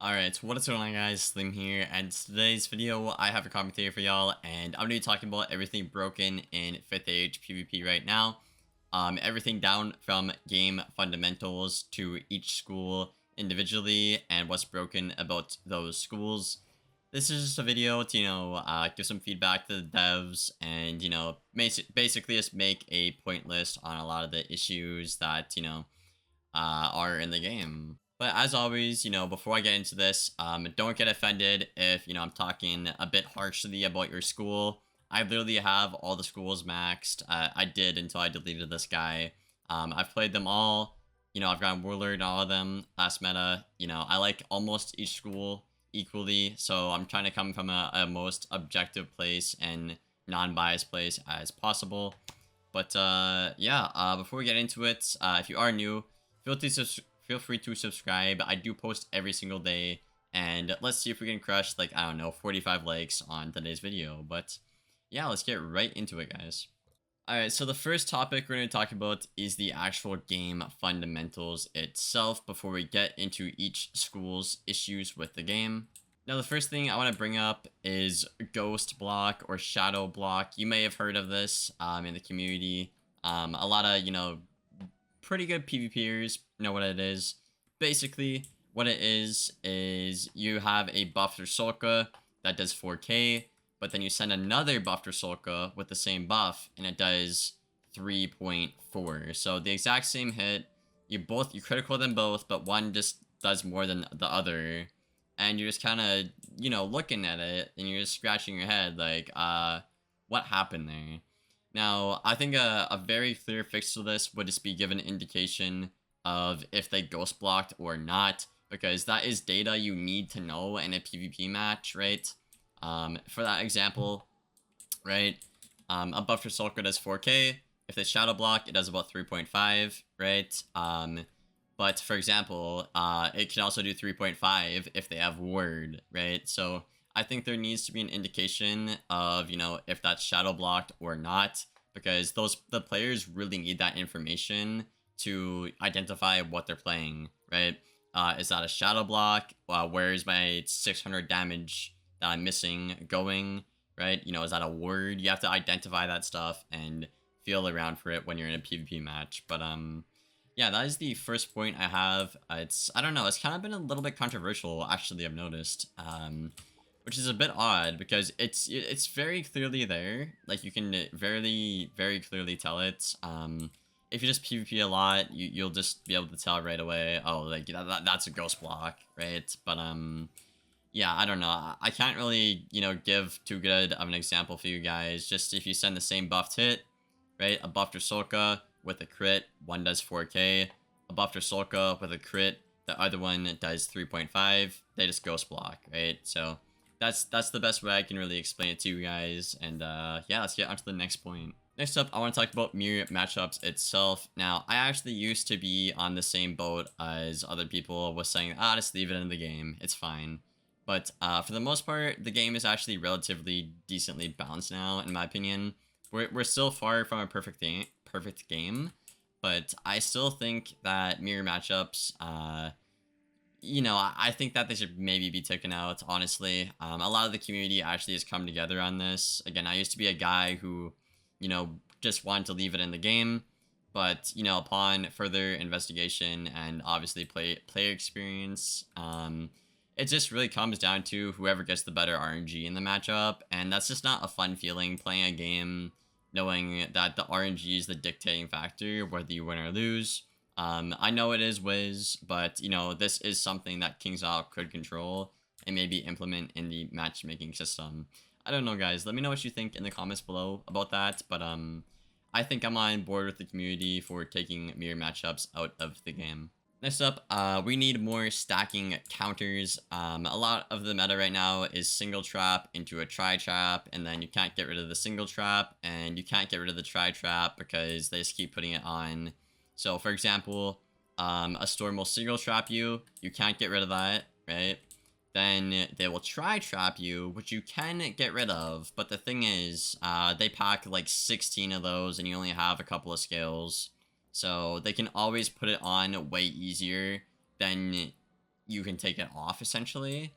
Alright, so what is going on guys, Slim here, and today's video I have a commentary for y'all, and I'm going to be talking about everything broken in 5th Age PvP right now. Everything down from game fundamentals to each school individually, and what's broken about those schools. This is just a video to, give some feedback to the devs, and, basically just make a point list on a lot of the issues that, are in the game. But as always, before I get into this, don't get offended if, I'm talking a bit harshly about your school. I literally have all the schools maxed. I did until I deleted this guy. I've played them all. I've gotten Warlord in all of them last meta. I like almost each school equally. So I'm trying to come from a most objective place and non-biased place as possible. But before we get into it, if you are new, feel free to subscribe. I do post every single day, and let's see if we can crush, like, I don't know, 45 likes on today's video. But yeah, let's get right into it, guys. Alright, so the first topic we're going to talk about is the actual game fundamentals itself before we get into each school's issues with the game. Now, the first thing I want to bring up is ghost block or shadow block. You may have heard of this in the community. A lot of, pretty good PvPers know what it is. Basically, what it is you have a buffed Ursulka that does 4k, but then you send another buffed Ursulka with the same buff, and it does 3.4. So the exact same hit, you critical them both, but one just does more than the other, and you're just kind of, looking at it, and you're just scratching your head, like, what happened there? Now, I think a very clear fix to this would just be given an indication of if they ghost blocked or not, because that is data you need to know in a PvP match, right? For that example, right, a buff Ursulka does 4k. If they shadow block, it does about 3.5, right? But for example, it can also do 3.5 if they have word, right? So I think there needs to be an indication of, if that's shadow blocked or not, because the players really need that information to identify what they're playing, right? Is that a shadow block? Where is my 600 damage that I'm missing going, right? Is that a word? You have to identify that stuff and feel around for it when you're in a PvP match. But yeah, that is the first point I have. I don't know, it's kind of been a little bit controversial, actually, I've noticed. Which is a bit odd because it's very clearly there. Like, you can very, very clearly tell it. If you just PvP a lot, you'll just be able to tell right away, oh, like, that's a ghost block, right? But, yeah, I don't know. I can't really, give too good of an example for you guys. Just if you send the same buffed hit, right? A buffed Ursulka with a crit, one does 4k. A buffed Ursulka with a crit, the other one does 3.5. They just ghost block, right? So that's the best way I can really explain it to you guys. And yeah, let's get on to the next point. Next up, I want to talk about mirror matchups itself. Now, I actually used to be on the same boat as other people was saying, just leave it in the game, it's fine. But for the most part, the game is actually relatively decently balanced now, in my opinion. We're still far from a perfect game, but I still think that mirror matchups, I think that they should maybe be taken out, honestly. A lot of the community actually has come together on this. Again, I used to be a guy who, just wanted to leave it in the game. But, upon further investigation and obviously player experience, it just really comes down to whoever gets the better RNG in the matchup. And that's just not a fun feeling playing a game knowing that the RNG is the dictating factor whether you win or lose. I know it is Wiz, but, this is something that KingsIsle could control and maybe implement in the matchmaking system. I don't know, guys. Let me know what you think in the comments below about that. But I think I'm on board with the community for taking mirror matchups out of the game. Next up, we need more stacking counters. A lot of the meta right now is single trap into a tri trap, and then you can't get rid of the single trap, and you can't get rid of the tri trap because they just keep putting it on. So, for example, a storm will single trap you. You can't get rid of that, right? Then they will try trap you, which you can get rid of. But the thing is, they pack like 16 of those, and you only have a couple of scales. So they can always put it on way easier than you can take it off essentially,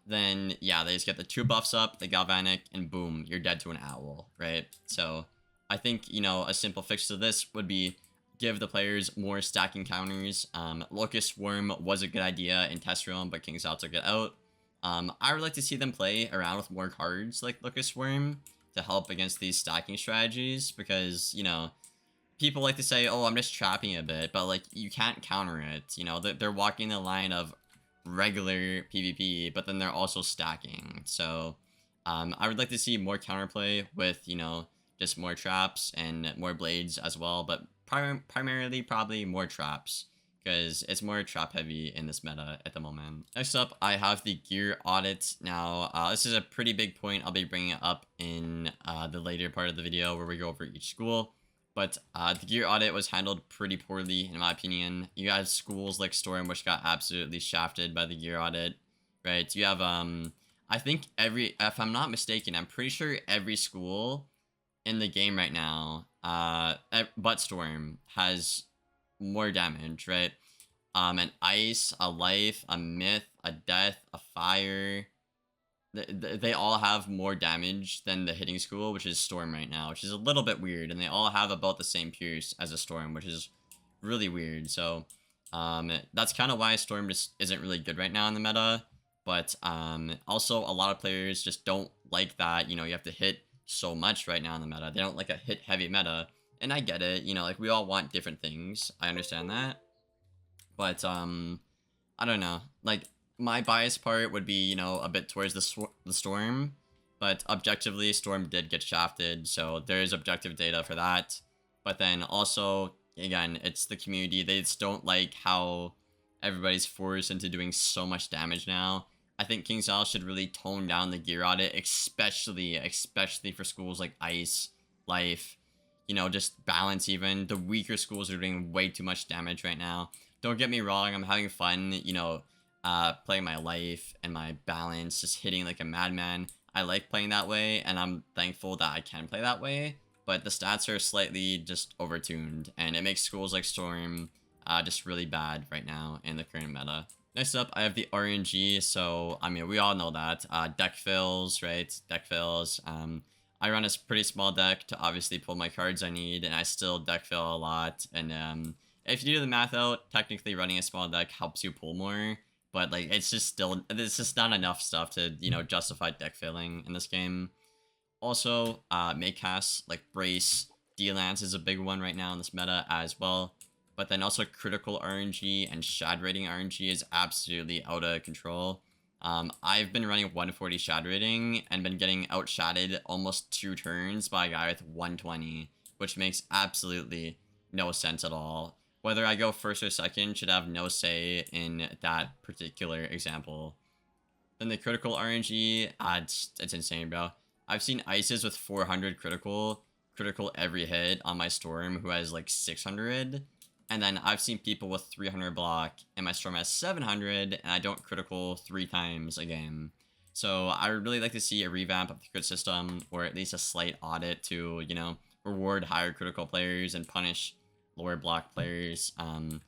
then yeah, they just get the 2 buffs up, the galvanic, and boom, you're dead to an owl, right? So I think, you know, a simple fix to this would be give the players more stacking counters. Locust Swarm was a good idea in Test Realm, but King's Out took it out. I would like to see them play around with more cards like Locust Swarm to help against these stacking strategies, because, you know, people like to say, oh, I'm just trapping a bit, but like you can't counter it. You know, they're walking the line of regular PvP, but then they're also stacking. So I would like to see more counterplay with, you know, just more traps and more blades as well, but primarily probably more traps, because it's more trap heavy in this meta at the moment. Next up, I have the gear audit. Now, this is a pretty big point I'll be bringing up in the later part of the video where we go over each school. But the gear audit was handled pretty poorly, in my opinion. You have schools like Storm, which got absolutely shafted by the gear audit, right? You have, I think if I'm not mistaken, I'm pretty sure every school in the game right now, but Storm, has more damage, right? An ice, a life, a myth, a death, a fire. They all have more damage than the hitting school, which is Storm right now, which is a little bit weird. And they all have about the same pierce as a Storm, which is really weird. So that's kind of why Storm just isn't really good right now in the meta. But also a lot of players just don't like that, you know, you have to hit so much right now in the meta. They don't like a hit heavy meta. And I get it, you know, like we all want different things. I understand that. But I don't know. Like, my bias part would be, you know, a bit towards the Storm, but objectively, Storm did get shafted, so there's objective data for that. But then also, again, it's the community. They just don't like how everybody's forced into doing so much damage now. I think King's Isle should really tone down the gear audit, especially for schools like Ice, Life, you know, just balance even. The weaker schools are doing way too much damage right now. Don't get me wrong, I'm having fun, you know, playing my life and my balance, just hitting like a madman. I like playing that way, and I'm thankful that I can play that way, but the stats are slightly just overtuned, and it makes schools like Storm just really bad right now in the current meta. Next up, I have the RNG, so, I mean, we all know that. Deck fills, right? Deck fills. I run a pretty small deck to obviously pull my cards I need, and I still deck fill a lot, and if you do the math out, technically running a small deck helps you pull more. But, like, it's just not enough stuff to, you know, justify deck filling in this game. Also, make casts, like Brace, D-Lance is a big one right now in this meta as well. But then also critical RNG and shad rating RNG is absolutely out of control. I've been running 140 shad rating and been getting outshaded almost 2 turns by a guy with 120, which makes absolutely no sense at all. Whether I go first or second should have no say in that particular example. Then the critical RNG, it's insane, bro. I've seen Ices with 400 critical every hit on my Storm who has like 600. And then I've seen people with 300 block and my Storm has 700 and I don't critical 3 times a game. So I would really like to see a revamp of the crit system, or at least a slight audit to, you know, reward higher critical players and punish lower block players. I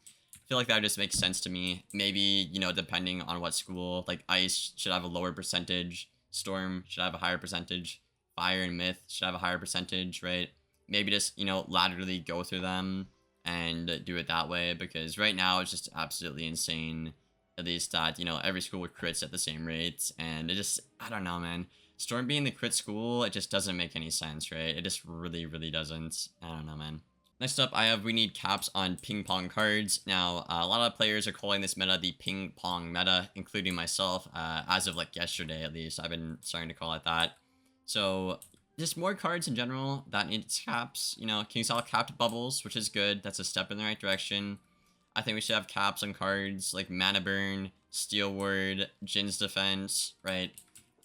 feel like that just makes sense to me. Maybe, you know, depending on what school, like Ice should have a lower percentage, Storm should have a higher percentage, Fire and Myth should have a higher percentage, right? Maybe just, you know, laterally go through them and do it that way, because right now it's just absolutely insane, at least that, you know, every school crits at the same rates, and it just, I don't know, man. Storm being the crit school, it just doesn't make any sense, right? It just really, really doesn't. I don't know, man. Next up, we need caps on ping pong cards. Now, a lot of players are calling this meta the ping pong meta, including myself, as of like yesterday at least. I've been starting to call it that. So, just more cards in general that need caps. You know, King's Isle capped bubbles, which is good. That's a step in the right direction. I think we should have caps on cards like Mana Burn, Steel Ward, Jin's Defense, right?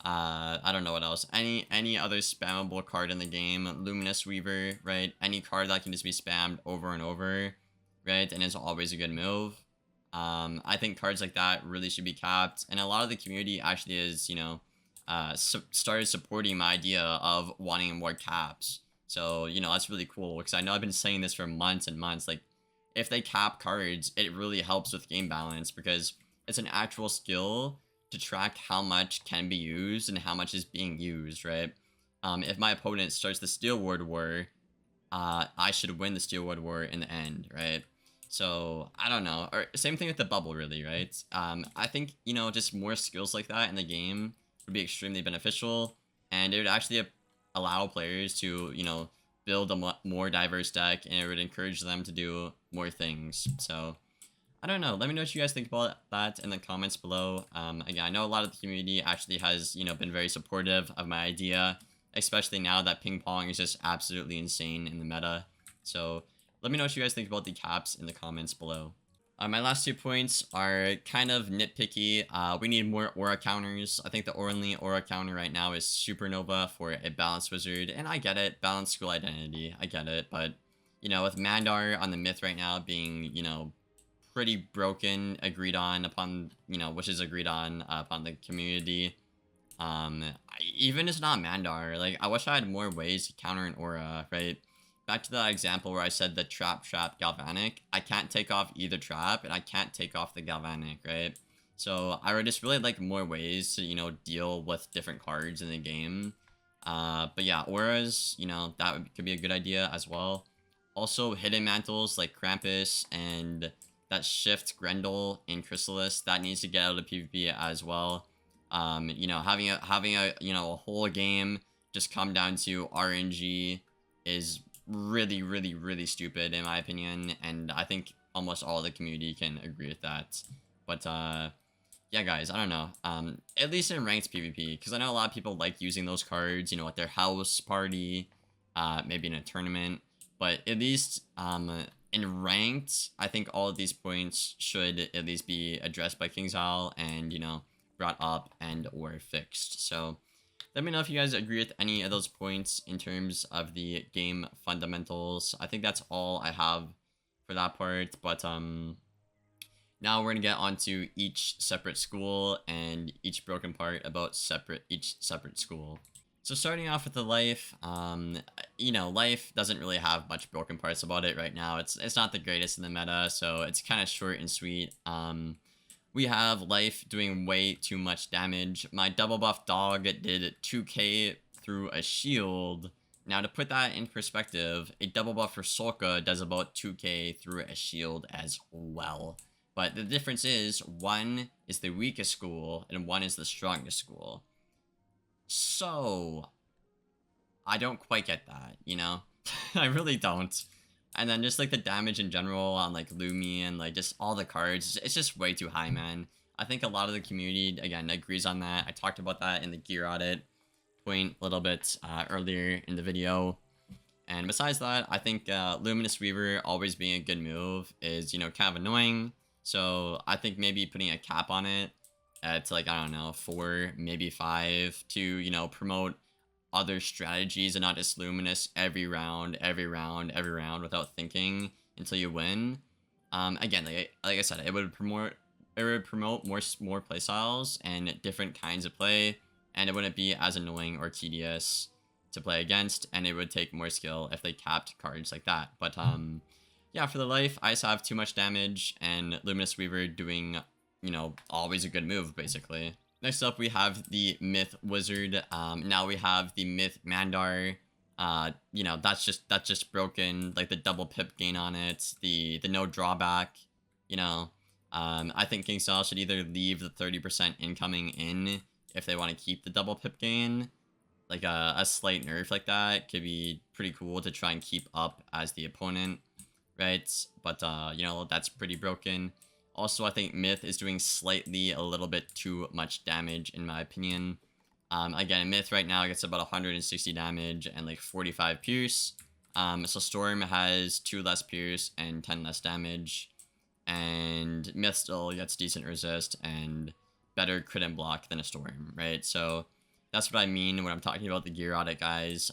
I don't know what else. Any other spammable card in the game. Luminous Weaver, right? Any card that can just be spammed over and over, right? And it's always a good move. I think cards like that really should be capped. And a lot of the community actually is, you know, started supporting my idea of wanting more caps. So, you know, that's really cool, because I know I've been saying this for months and months. Like, if they cap cards, it really helps with game balance, because it's an actual skill to track how much can be used and how much is being used, right? If my opponent starts the Steel Ward War, I should win the Steel Ward War in the end, right? So I don't know. Or same thing with the bubble, really, right? I think just more skills like that in the game would be extremely beneficial, and it would actually allow players to build a more diverse deck, and it would encourage them to do more things. So I don't know. Let me know what you guys think about that in the comments below. Again, I know a lot of the community actually has, been very supportive of my idea, especially now that ping pong is just absolutely insane in the meta. So let me know what you guys think about the caps in the comments below. My last 2 points are kind of nitpicky. We need more aura counters. I think the only aura counter right now is Supernova for a balanced wizard, and I get it. Balanced school identity, I get it. But, with Mandar on the myth right now being, pretty broken, agreed on upon, which is agreed on upon the community. Even it's not Mandar, like, I wish I had more ways to counter an aura, right? Back to that example where I said the trap, galvanic, I can't take off either trap, and I can't take off the galvanic, right? So I would just really like more ways to, deal with different cards in the game. But yeah, auras, that could be a good idea as well. Also, hidden mantles like Krampus and that shift Grendel in Chrysalis, that needs to get out of PvP as well. Having a whole game just come down to RNG is really stupid in my opinion, and I think almost all the community can agree with that. But yeah, guys, I don't know. At least in ranked PvP, because I know a lot of people like using those cards, at their house party, maybe in a tournament. But at least in ranked, I think all of these points should at least be addressed by KingsIsle and, brought up and or fixed. So let me know if you guys agree with any of those points in terms of the game fundamentals. I think that's all I have for that part. But now we're gonna get onto each separate school and each broken part about each separate school. So starting off with the life, life doesn't really have much broken parts about it right now. It's not the greatest in the meta, so it's kind of short and sweet. We have life doing way too much damage. My double buff dog did 2k through a shield. Now to put that in perspective, a double buff for Solka does about 2k through a shield as well. But the difference is, one is the weakest school and one is the strongest school. So, I don't quite get that, I really don't. And then just like the damage in general on like Lumi and like just all the cards, it's just way too high, man. I think a lot of the community, again, agrees on that. I talked about that in the gear audit point a little bit earlier in the video. And besides that, I think Luminous Weaver always being a good move is, kind of annoying. So I think maybe putting a cap on it at like, I don't know, 4, maybe 5 to, promote other strategies and not just Luminous every round without thinking until you win. Again, like I said, it would promote more playstyles and different kinds of play, and it wouldn't be as annoying or tedious to play against, and it would take more skill if they capped cards like that. But yeah, for the life, I just have too much damage, and Luminous Weaver doing, always a good move, basically. Next up, we have the Myth Wizard. Now we have the Myth Mandar. That's just broken. Like the double pip gain on it, the no drawback. I think KingsIsle should either leave the 30% incoming in if they want to keep the double pip gain. Like a slight nerf like that could be pretty cool to try and keep up as the opponent, right? But that's pretty broken. Also, I think Myth is doing a little bit too much damage, in my opinion. Again, Myth right now gets about 160 damage and like 45 pierce. So Storm has 2 less pierce and 10 less damage. And Myth still gets decent resist and better crit and block than a Storm, right? So that's what I mean when I'm talking about the gear audit, guys.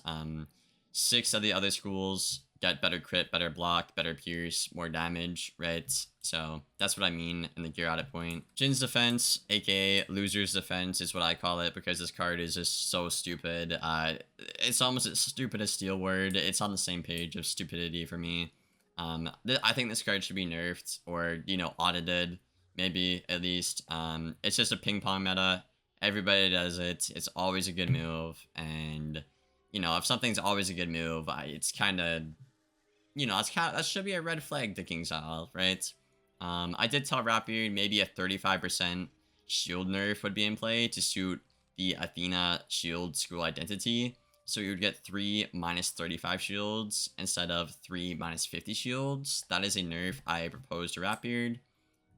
6 of the other schools get better crit, better block, better pierce, more damage, right? So that's what I mean in the gear audit point. Jin's defense, aka loser's defense, is what I call it because this card is just so stupid. It's almost as stupid as Steel Word. It's on the same page of stupidity for me. I think this card should be nerfed or, audited. maybe at least. It's just a ping pong meta. Everybody does it. It's always a good move, and if something's always a good move, it's kind of that should be a red flag to King Style, right? I did tell Rapier maybe a 35% shield nerf would be in play to suit the Athena shield school identity. So you would get 3 minus 35 shields instead of 3 minus 50 shields. That is a nerf I proposed to Rapier.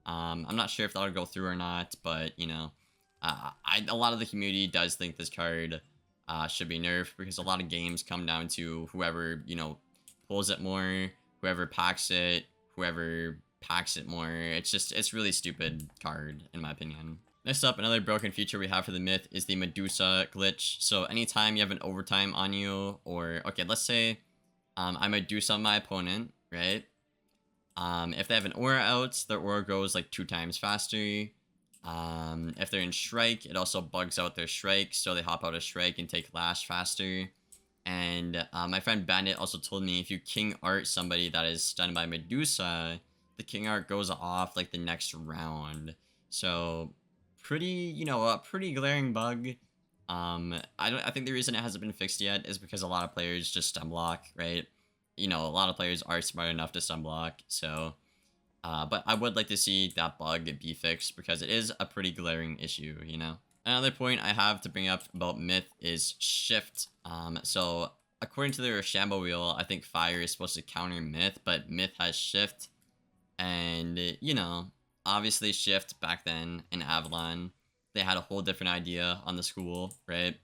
I'm not sure if that'll go through or not, but a lot of the community does think this card should be nerfed because a lot of games come down to whoever pulls it more, whoever packs it, whoever packs it more. It's really stupid card in my opinion. Next up, another broken feature we have for the myth is the Medusa glitch. So anytime you have an overtime on you, or okay, let's say I Medusa my opponent, right? If they have an aura out, their aura goes like 2 times faster. If they're in strike, it also bugs out their strike, so they hop out of strike and take lash faster. And my friend Bandit also told me if you king art somebody that is stunned by Medusa, the king art goes off like the next round. So a pretty glaring bug. I think the reason it hasn't been fixed yet is because a lot of players just stun block, right? A lot of players are smart enough to stun block, so but I would like to see that bug be fixed because it is a pretty glaring issue, Another point I have to bring up about Myth is Shift. So according to the Rochambeau wheel, I think Fire is supposed to counter Myth, but Myth has Shift, and obviously Shift back then in Avalon, they had a whole different idea on the school, right,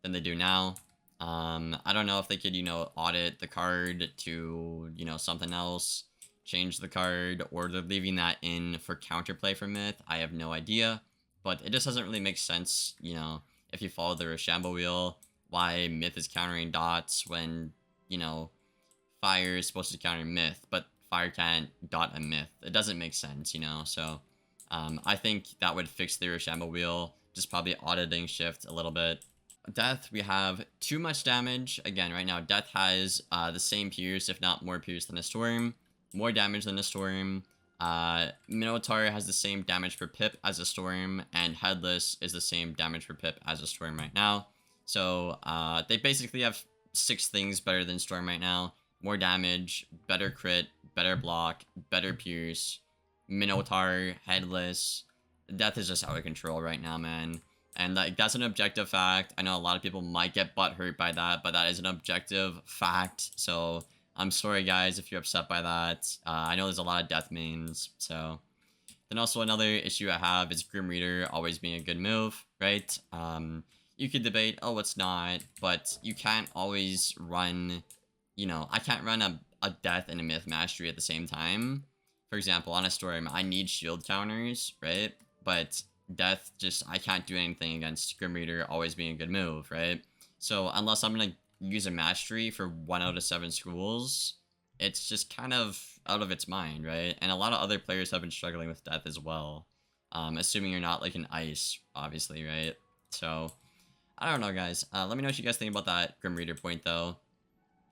than they do now. I don't know if they could, audit the card to, something else, change the card, or they're leaving that in for counterplay for Myth. I have no idea, but it just doesn't really make sense, if you follow the Rochambeau wheel, why Myth is countering dots when, Fire is supposed to counter Myth, but Fire can't dot a Myth. It doesn't make sense, so I think that would fix the Rochambeau wheel, just probably auditing Shift a little bit. Death, we have too much damage. Again, right now, Death has the same pierce, if not more pierce than a Storm. More damage than a Storm. Minotaur has the same damage per pip as a Storm, and Headless is the same damage per pip as a Storm right now. So they basically have 6 things better than Storm right now. More damage, better crit, better block, better pierce, Minotaur, Headless. Death is just out of control right now, man. And that's an objective fact. I know a lot of people might get butthurt by that, but that is an objective fact. So I'm sorry, guys, if you're upset by that. I know there's a lot of death mains. So then also another issue I have is Grim Reader always being a good move, right? You could debate, oh, it's not, but you can't always run, I can't run a death and a myth mastery at the same time. For example, on a Storm, I need shield counters, right? But death, I can't do anything against Grim Reader always being a good move, right? So unless I'm gonna use a mastery for 1 out of 7 schools, it's just kind of out of its mind, right? And a lot of other players have been struggling with death as well. Assuming you're not like an ice, obviously, right? So I don't know, guys. Let me know what you guys think about that Grim Reader point, though.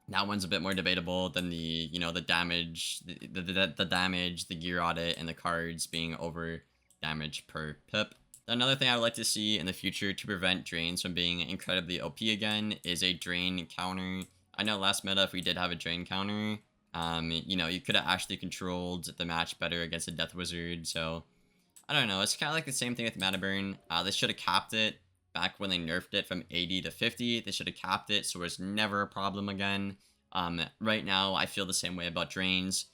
That one's a bit more debatable than the, the damage, the damage, the gear audit, and the cards being over damage per pip. Another thing I would like to see in the future to prevent drains from being incredibly OP again is a drain counter. I know last meta, if we did have a drain counter, you could have actually controlled the match better against a Death Wizard. So I don't know. It's kind of like the same thing with Mana Burn. They should have capped it back when they nerfed it from 80 to 50. They should have capped it so it's never a problem again. Right now, I feel the same way about drains.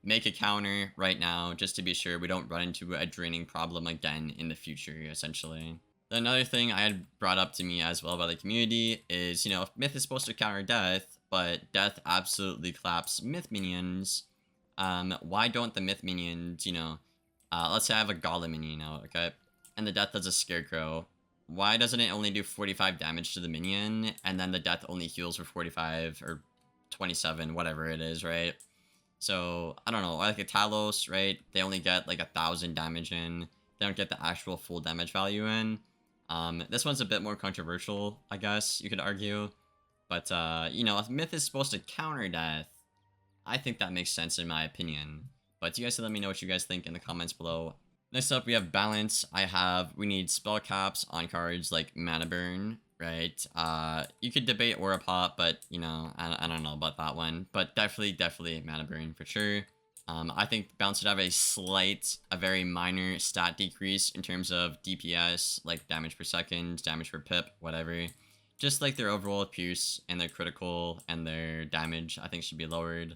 Make a counter right now just to be sure we don't run into a draining problem again in the future, essentially. Another thing I had brought up to me as well by the community is, if Myth is supposed to counter Death, but Death absolutely claps Myth minions, why don't the Myth minions, let's say I have a Golem minion out, okay? And the Death does a Scarecrow. Why doesn't it only do 45 damage to the minion, and then the Death only heals for 45 or 27, whatever it is, right? So, I don't know, like a Talos, right? They only get like 1,000 damage in. They don't get the actual full damage value in. This one's a bit more controversial, I guess, you could argue. But, if Myth is supposed to counter Death, I think that makes sense in my opinion. But you guys can let me know what you guys think in the comments below. Next up, we have balance. We need spell caps on cards like mana burn, right? You could debate aura pop, but you know, I don't know about that one. But definitely mana burn for sure. I think balance should have a very minor stat decrease in terms of DPS, like damage per second, damage per pip, whatever. Just like their overall pierce and their critical and their damage, I think should be lowered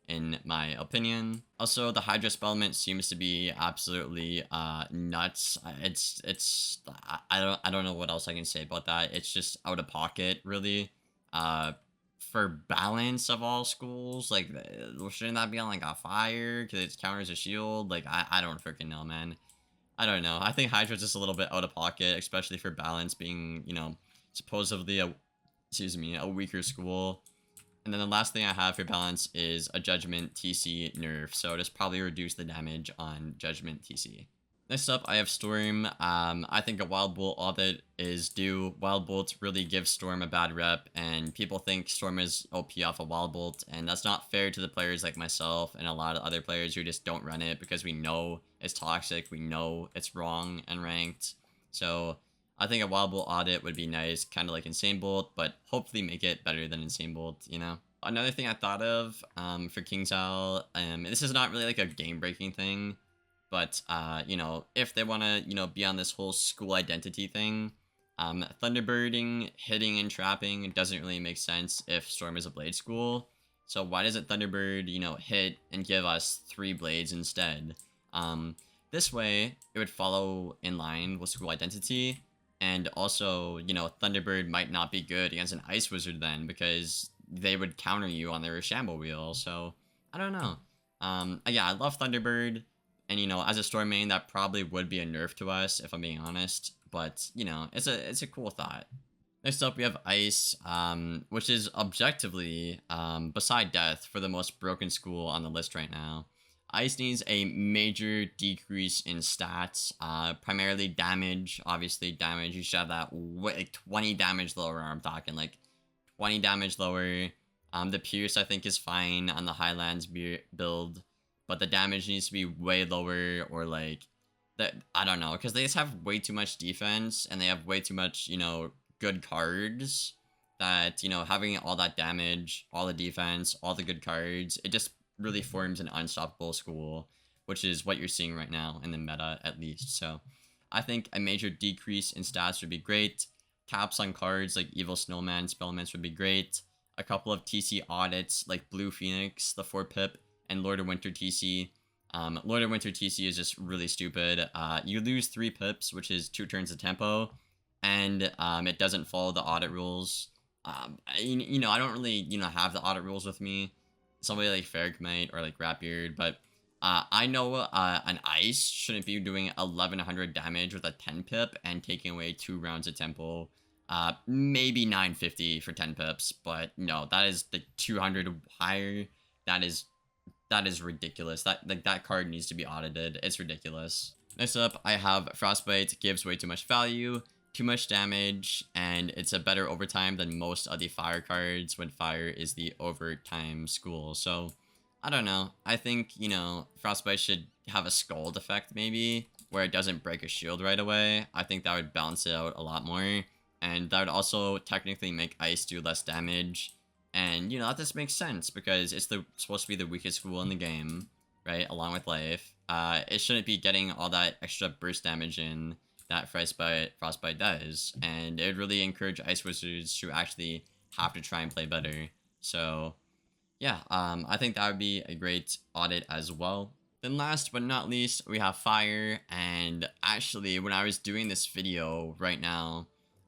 in my opinion. Also, the Hydra Spellment seems to be absolutely nuts. I don't know what else I can say about that. It's just out of pocket, really. For balance of all schools, like shouldn't that be on like a fire because it counters a shield? Like I don't freaking know, man. I don't know. I think Hydra's just a little bit out of pocket, especially for balance being, you know, supposedly a weaker school. And then the last thing I have for balance is a Judgment TC nerf, so just probably reduce the damage on Judgment TC. Next up, I have Storm. I think a Wild Bolt audit is due. Wild Bolt really gives Storm a bad rep, and people think Storm is OP off a Wild Bolt, and that's not fair to the players like myself and a lot of other players who just don't run it because we know it's toxic, we know it's wrong and ranked. So I think a Wild Bolt audit would be nice, kind of like Insane Bolt, but hopefully make it better than Insane Bolt, you know? Another thing I thought of for King's Owl, this is not really like a game-breaking thing, but, you know, if they want to, you know, be on this whole school identity thing, Thunderbirding, hitting, and trapping doesn't really make sense if Storm is a Blade School. So why doesn't Thunderbird, you know, hit and give us 3 blades instead? This way, it would follow in line with school identity. And also, you know, Thunderbird might not be good against an Ice Wizard then, because they would counter you on their Shamble Wheel. So, I don't know. Yeah, I love Thunderbird. And, you know, as a Storm main, that probably would be a nerf to us, if I'm being honest. But, you know, it's a cool thought. Next up, we have Ice, which is objectively, beside Death, for the most broken school on the list right now. Ice needs a major decrease in stats, primarily damage. Obviously, damage, you should have that like 20 damage lower, I'm talking like 20 damage lower. The Pierce, I think, is fine on the Highlands build, but the damage needs to be way lower, or like, that I don't know, because they just have way too much defense, and they have way too much, you know, good cards, that, you know, having all that damage, all the defense, all the good cards, it just really forms an unstoppable school, which is what you're seeing right now in the meta, at least. So I think a major decrease in stats would be great. Caps on cards like Evil Snowman, Spellments would be great. A couple of TC audits like Blue Phoenix, the 4 pip, and Lord of Winter TC. Lord of Winter TC is just really stupid. You lose 3 pips, which is 2 turns of tempo, and it doesn't follow the audit rules. You know, I don't really, you know, have the audit rules with me. Somebody like Ferrigmite or like Rapbeard, but I know an Ice shouldn't be doing 1100 damage with a 10 pip and taking away 2 rounds of tempo. Maybe 950 for 10 pips, but no, that is the 200 higher. That is ridiculous. That card needs to be audited. It's ridiculous. Next up, I have Frostbite. Gives way too much value, too much damage, and it's a better overtime than most of the fire cards when fire is the overtime school. So I don't know. I think, you know, Frostbite should have a Scald effect maybe, where it doesn't break a shield right away. I think that would balance it out a lot more, and that would also technically make Ice do less damage. And, you know, that just makes sense because it's supposed to be the weakest school in the game, right? Along with Life. It shouldn't be getting all that extra burst damage in that Frostbite does, and it would really encourage Ice Wizards to actually have to try and play better. So yeah, I think that would be a great audit as well. Then last but not least, we have Fire, and actually when I was doing this video right now,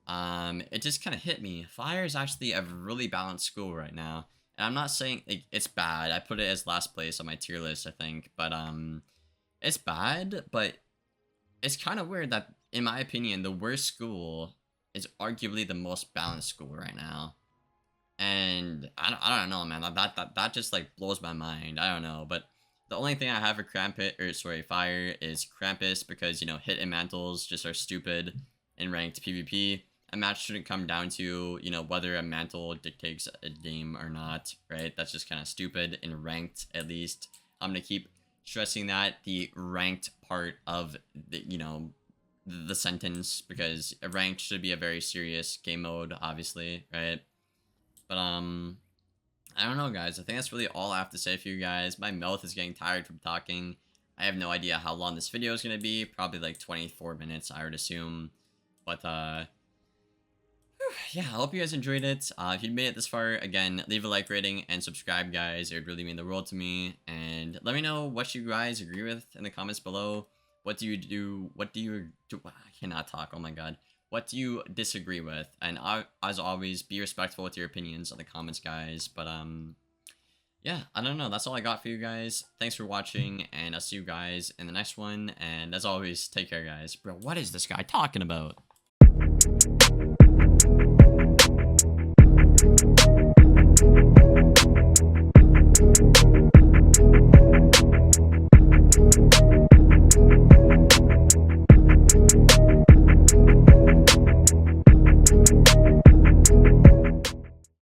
it just kind of hit me. Fire is actually a really balanced school right now, and I'm not saying it's bad. I put it as last place on my tier list, I think, but it's bad, but it's kind of weird that, in my opinion, the worst school is arguably the most balanced school right now. And I don't know, man. That just like blows my mind. I don't know, but the only thing I have for Fire is Krampus, because, you know, hit and mantles just are stupid in ranked PvP. a match shouldn't come down to, you know, whether a mantle dictates a game or not, right? That's just kind of stupid in ranked, at least. I'm going to keep stressing that, the ranked part of the, you know, the sentence, because a ranked should be a very serious game mode, obviously, right? But, I don't know, guys. I think that's really all I have to say for you guys. My mouth is getting tired from talking. I have no idea how long this video is going to be. Probably like 24 minutes, I would assume. But, yeah, I hope you guys enjoyed it. If you made it this far, again, leave a like rating and subscribe, guys. It would really mean the world to me. And let me know what you guys agree with in the comments below. What do you do? What do you do? I cannot talk. Oh my god. What do you disagree with? And as always, be respectful with your opinions in the comments, guys. But, yeah, I don't know. That's all I got for you guys. Thanks for watching, and I'll see you guys in the next one. And as always, take care, guys. Bro, what is this guy talking about?